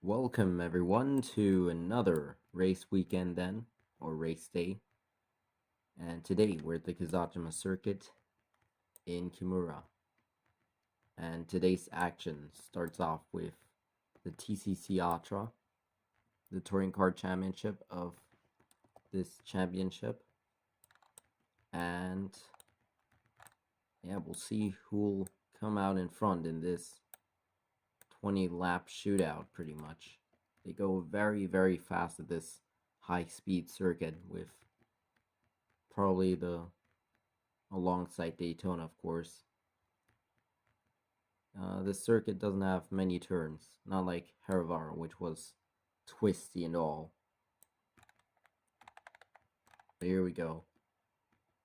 Welcome everyone to another race weekend then, or race day. And today we're at the Kosojima circuit in Kimura. And today's action starts off with the TCC Atra, the touring car championship of this championship. And yeah, we'll see who'll come out in front in this 20 lap shootout pretty much. They go very, very fast at this high speed circuit with probably alongside Daytona, of course. This circuit doesn't have many turns, not like Harivara, which was twisty and all. But here we go.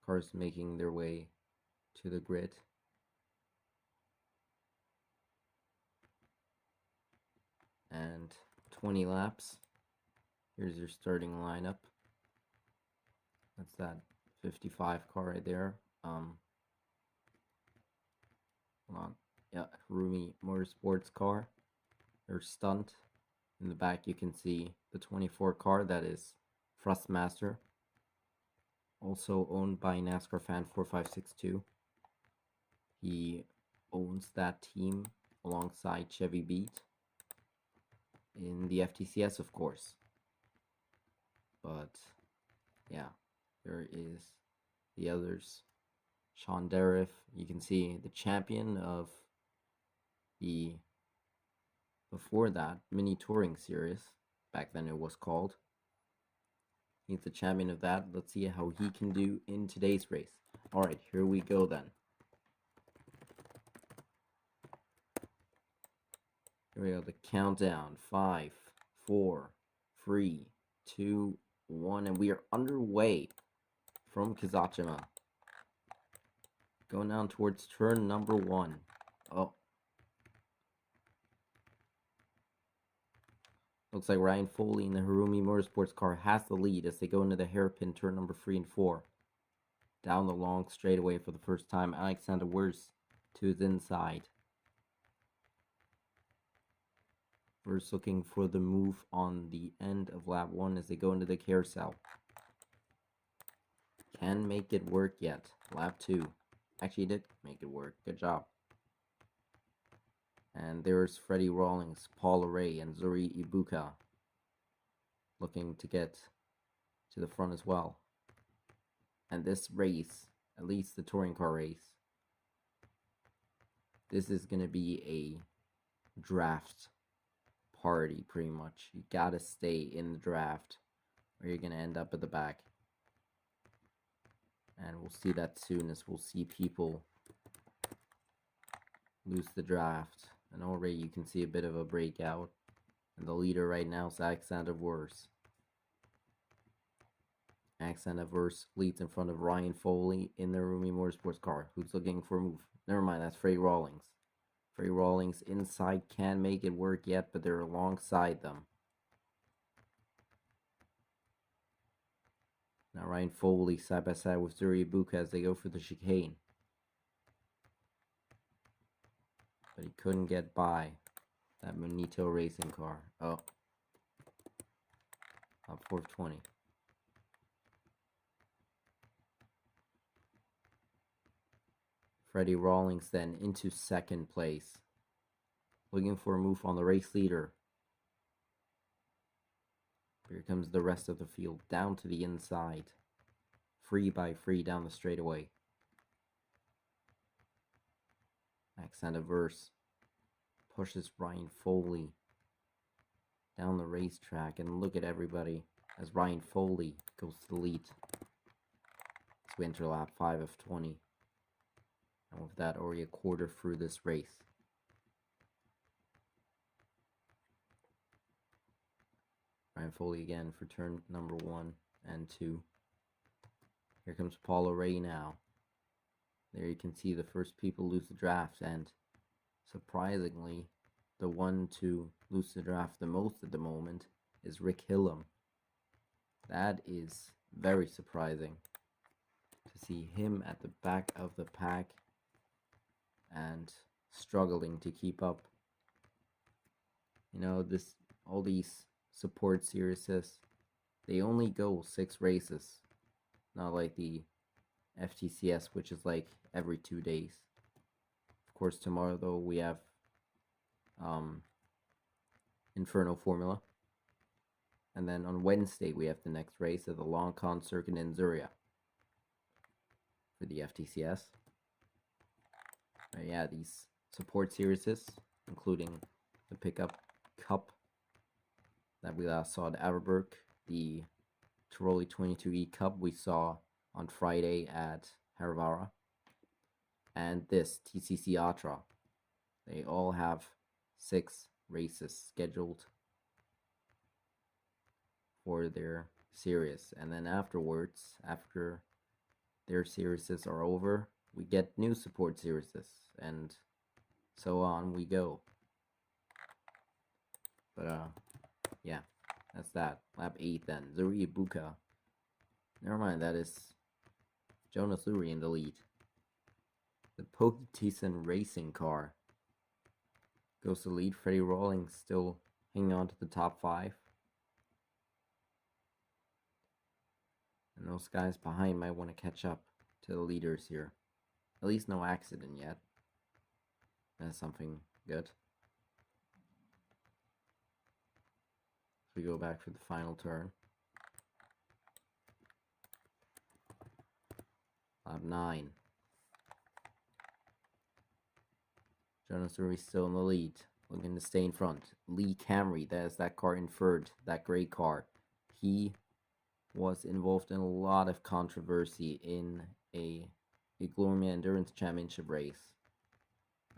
Cars making their way to the grid. And 20 laps. Here's your starting lineup. That's that 55 car right there. Hold on. Yeah, Rumi Motorsports car. Their stunt. In the back you can see the 24 car, that is Thrustmaster. Also owned by NASCAR Fan 4562. He owns that team alongside Chevy Beat in the FTCS, of course. But yeah, there is the others. Sean Deriff, you can see the champion of the before that mini touring series, back then it was called. He's the champion of that. Let's see how he can do in today's race. Alright, here we go then. Here we go, the countdown. 5, 4, 3, 2, 1, and we are underway from Kosojima. Going down towards turn number 1. Oh. Looks like Ryan Foley in the Harumi Motorsports car has the lead as they go into the hairpin turn number 3 and 4. Down the long straightaway for the first time, Alexander Wurz to his inside. Wurz looking for the move on the end of lap 1 as they go into the carousel. Can make it work yet. Lap 2. Actually did make it work. Good job. And there's Freddie Rawlings, Paul Ray, and Zuri Ibuka looking to get to the front as well. And this race, at least the touring car race, this is going to be a draft party pretty much. You gotta stay in the draft or you're going to end up at the back. And we'll see that soon as we'll see people lose the draft. And already you can see a bit of a breakout. And the leader right now is Alexander Wurz. Alexander Wurz leads in front of Ryan Foley in the Rumi Motorsports car, who's looking for a move. Never mind, that's Freddie Rawlings. Freddie Rawlings inside can't make it work yet, but they're alongside them. Now Ryan Foley side by side with Zuri Ibuka as they go for the chicane. But he couldn't get by that Monito racing car. Oh. Up 420. Freddie Rawlings then into second place. Looking for a move on the race leader. Here comes the rest of the field down to the inside. Free by free down the straightaway. Alexander Wurz pushes Ryan Foley down the racetrack, and look at everybody as Ryan Foley goes to the lead. As we enter lap 5 of 20. And with that, already a quarter through this race. Ryan Foley again for turn number 1 and 2. Here comes Paul Ray now. There you can see the first people lose the draft, and surprisingly, the one to lose the draft the most at the moment is Rick Hillam. That is very surprising to see him at the back of the pack and struggling to keep up. You know, this all these support series, they only go 6 races, not like the FTCS, which is like every 2 days. Of course, tomorrow though we have Inferno Formula, and then on Wednesday we have the next race at the Long Con Circuit in Zuria for the FTCS. Yeah, these support series, including the Pickup Cup that we last saw at Averberg, the Tiroli 22E Cup we saw on Friday at Harvara, and this TCC Atra. They all have 6 races scheduled for their series, and then afterwards, after their series are over, we get new support series, and so on we go. But yeah, that's that. Lap 8 then. Zuri Ibuka. Never mind, that is Jonas Zuri in the lead. The Pokétison racing car goes to lead. Freddie Rawlings still hanging on to the top 5. And those guys behind might want to catch up to the leaders here. At least no accident yet. That's something good. We go back for the final turn. Lap 9. Jonas Zuri still in the lead, looking to stay in front. Lee Camry, that is that car inferred, that gray car. He was involved in a lot of controversy in a Glormia Endurance Championship race.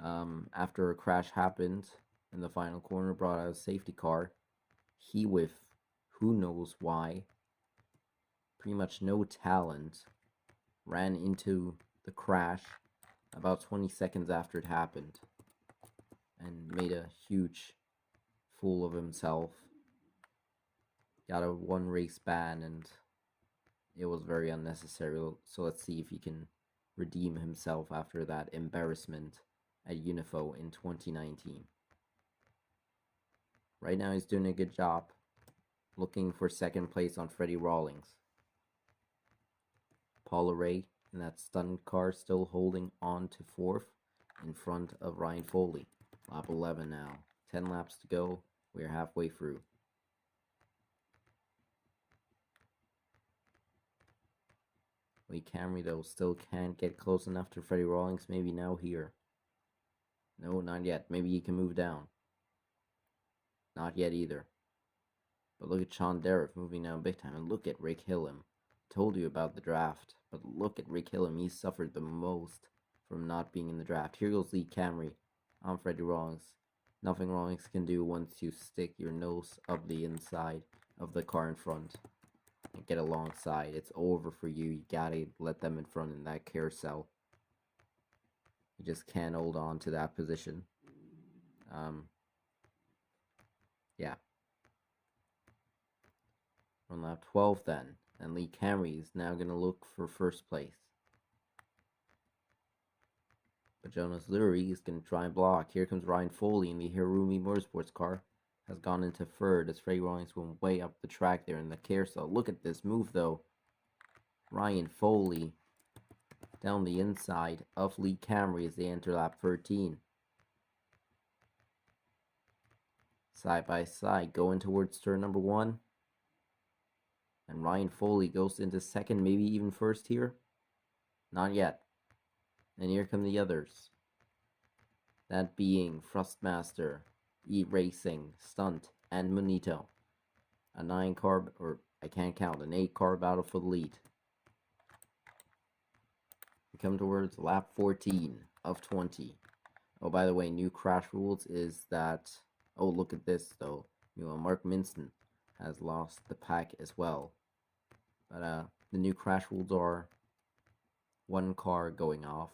After a crash happened in the final corner, brought out a safety car. He, with who knows why, pretty much no talent, ran into the crash about 20 seconds after it happened and made a huge fool of himself. Got a 1 race ban, and it was very unnecessary. So let's see if he can redeem himself after that embarrassment at Unifo in 2019. Right now he's doing a good job, looking for 2nd place on Freddie Rawlings. Paula Ray in that stunned car still holding on to 4th in front of Ryan Foley. Lap 11 now. 10 laps to go. We're halfway through. Lee Camry though still can't get close enough to Freddie Rawlings. Maybe now here. No, not yet. Maybe he can move down. Not yet either. But look at Sean Derrick moving down big time. And look at Rick Hillam. Told you about the draft. But look at Rick Hillam. He suffered the most from not being in the draft. Here goes Lee Camry on Freddie Rawlings. Nothing Rawlings can do once you stick your nose up the inside of the car in front and get alongside. It's over for you. You gotta let them in front in that carousel. You just can't hold on to that position. Yeah. On lap 12 then. And Lee Camry is now going to look for 1st place. But Jonas Zuri is going to try and block. Here comes Ryan Foley in the Hirumi Motorsports car. Has gone into 3rd as Freddie Rawlings went way up the track there in the carousel. Look at this move though. Ryan Foley down the inside of Lee Camry as they enter lap 13. Side by side, going towards turn number 1. And Ryan Foley goes into 2nd, maybe even 1st here. Not yet. And here come the others. That being Thrustmaster, E-Racing, Stunt, and Monito. A 9-car, or I can't count, an 8-car battle for the lead. We come towards lap 14 of 20. Oh, by the way, new crash rules is that... Oh, look at this, though. Mark Minston has lost the pack as well. But the new crash rules are 1 car going off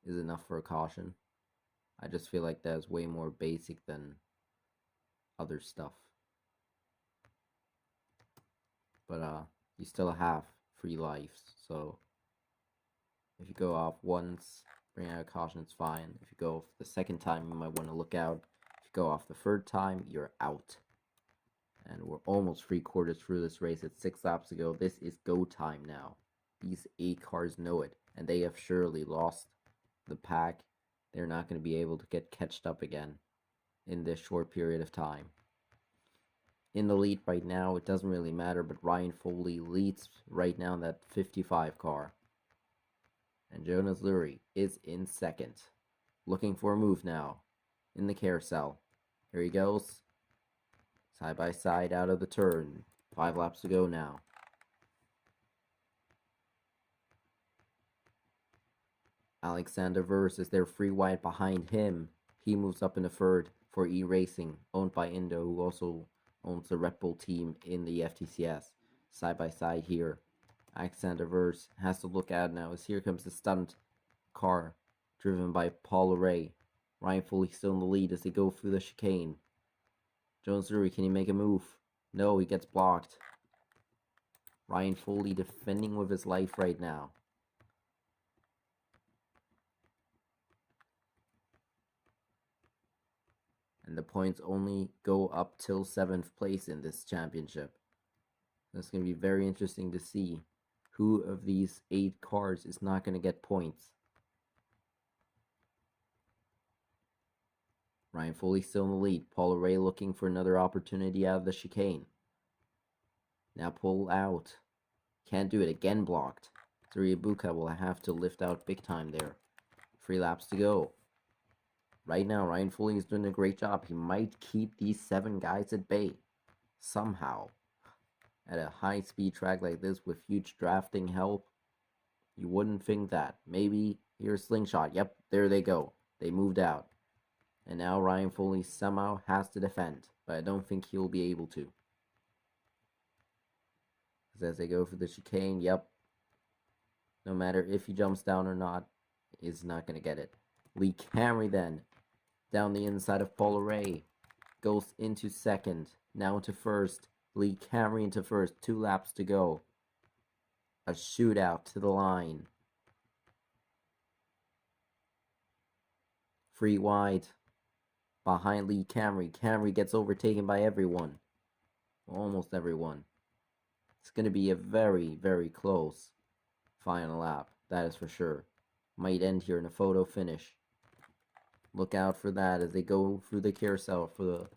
is enough for a caution. I just feel like that's way more basic than other stuff. But you still have 3 lives, so if you go off once, bring out a caution, it's fine. If you go the 2nd time, you might want to look out. If you go off the third time, you're out. And we're almost 3/4 through this race. It's 6 laps to go. This is go time now. These 8 cars know it, and they have surely lost the pack. They're not going to be able to get catched up again in this short period of time. In the lead right now, it doesn't really matter, but Ryan Foley leads right now in that 55 car. And Jonas Lurie is in second. Looking for a move now in the carousel. Here he goes. Side by side out of the turn. 5 laps to go now. Alexander Verse is there free wide behind him. He moves up in the third for E-Racing, owned by Indo, who also owns the Red Bull team in the FTCS. Side by side here. Alexander Verse has to look out now as here comes the stunt car driven by Paul Ray. Ryan Foley still in the lead as they go through the chicane. Jonas Lurie, can he make a move? No, he gets blocked. Ryan Foley defending with his life right now. And the points only go up till 7th place in this championship. It's going to be very interesting to see who of these 8 cars is not going to get points. Ryan Foley still in the lead. Paul Ray looking for another opportunity out of the chicane. Now pull out. Can't do it. Again blocked. Ibuka will have to lift out big time there. 3 laps to go. Right now, Ryan Foley is doing a great job. He might keep these 7 guys at bay. Somehow. At a high-speed track like this with huge drafting help, you wouldn't think that. Maybe here's Slingshot. Yep, there they go. They moved out. And now Ryan Foley somehow has to defend. But I don't think he'll be able to. Because as they go for the chicane, yep. No matter if he jumps down or not, is not going to get it. Lee Camry then, down the inside of Paul Ray, goes into second, now into first. Lee Camry into first, 2 laps to go. A shootout to the line. Free wide behind Lee Camry. Camry gets overtaken by everyone. Almost everyone. It's going to be a very, very close final lap. That is for sure. Might end here in a photo finish. Look out for that as they go through the carousel for the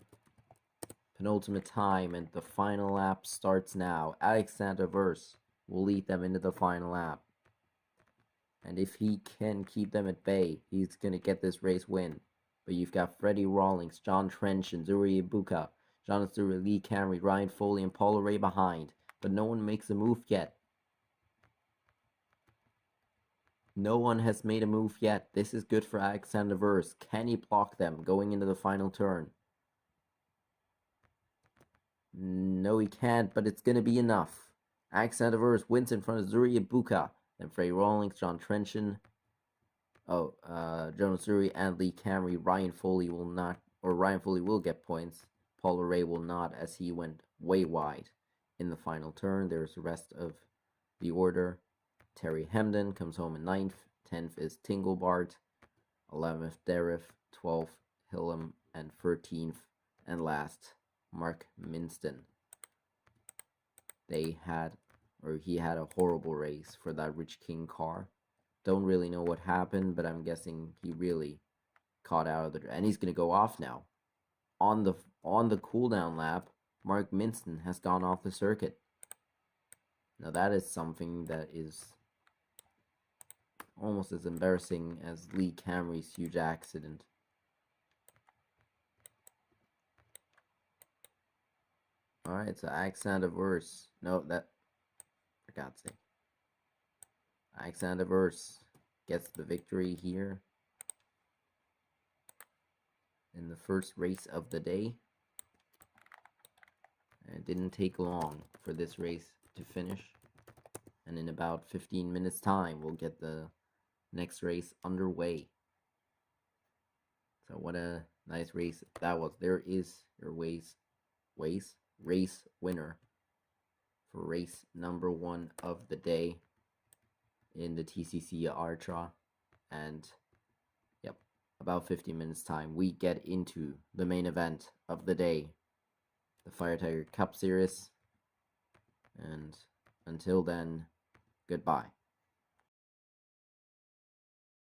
penultimate time, and the final lap starts now. Alexander Verse will lead them into the final lap. And if he can keep them at bay, he's going to get this race win. But you've got Freddie Rawlings, John Trench, and Zuri Ibuka, Jonathan Zuri, Lee Camry, Ryan Foley, and Paul Ray behind. But no one makes a move yet. No one has made a move yet. This is good for Alexander Verse. Can he block them going into the final turn? No, he can't, but it's going to be enough. Alexander Verse wins in front of Zuri Ibuka. Then Freddie Rawlings, John Trenchen, Jonas Zuri, and Lee Camry. Ryan Foley will not, or Ryan Foley will get points. Paul Ray will not, as he went way wide in the final turn. There's the rest of the order. Terry Hemden comes home in 9th. 10th is Tinglebart. 11th, Derif. 12th, Hillam. And 13th, and last, Mark Minston. He had a horrible race for that Rich King car. Don't really know what happened, but I'm guessing he really caught out of the... And he's going to go off now. On the cooldown lap, Mark Minston has gone off the circuit. Now that is something that is almost as embarrassing as Lee Camry's huge accident. Alright, so Alexander Verse. No, that... For God's sake. Alexander Verse gets the victory here in the first race of the day. And it didn't take long for this race to finish. And in about 15 minutes time, we'll get the next race underway. So what a nice race that was. There is your race winner for race number 1 of the day in the TCC Atra. And yep, about 15 minutes time, we get into the main event of the day, the Fire Tiger Cup Series. And until then, goodbye.